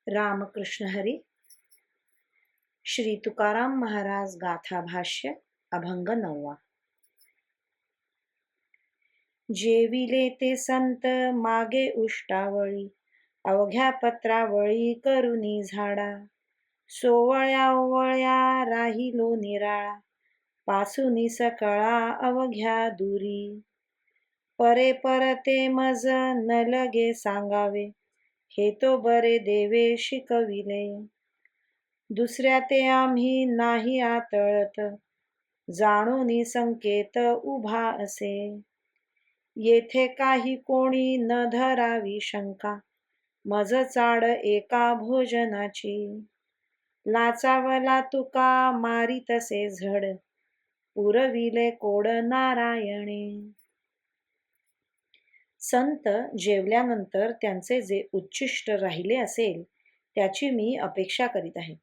रामकृष्ण हरी. श्री तुकाराम महाराज गाथा भाष्य अभंग 9. जेविले ते संत मागे उष्टावळी, अवघ्या पत्रावळी करुनी झाडा. सोवळ्या ओवळ्या राहिलो निराळा, पासूनी सकळा अवघ्या दुरी. परे परते मज न लगे सांगावे, हे तो बरे देवे शिकविले. दुसऱ्या ते आम्ही नाही आतळत, जाणूनी संकेत उभा असे. येथे काही कोणी न धरावी शंका, मज चाड एका भोजनाची. लाचावला तुका मारी तसे झड, पुरविले कोड नारायणे. संत जेवल्यानंतर त्यांचे जे उच्छिष्ट राहिले असेल त्याची मी अपेक्षा करीत आहे.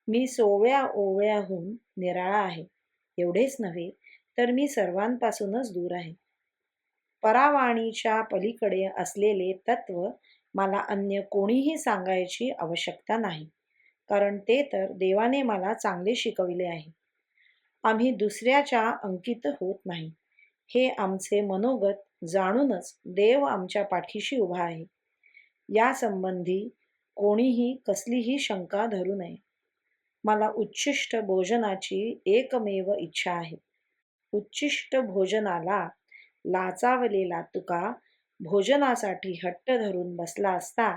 मी सोवळ्या ओवळ्याहून निराळा आहे. एवढेच नव्हे तर मी सर्वांपासूनच दूर आहे. परावाणीच्या पलीकडे असलेले तत्व मला अन्य कोणीही सांगायची आवश्यकता नाही, कारण ते तर देवाने मला चांगले शिकविले आहे. आम्ही दुसऱ्याच्या अंकित होत नाही, हे आमचे मनोगत जाणूनच देव आमच्या पाठीशी उभा आहे. या संबंधी कोणीही कसलीही शंका धरू नये. मला उच्छिष्ट भोजनाची एकमेव इच्छा आहे. उच्छिष्ट भोजनाला लाचावलेला तुका भोजनासाठी हट्ट धरून बसला असता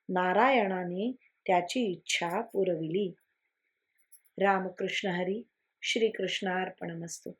नारायणाने त्याची इच्छा पुरविली. रामकृष्ण हरी. श्रीकृष्णार्पणमस्तु.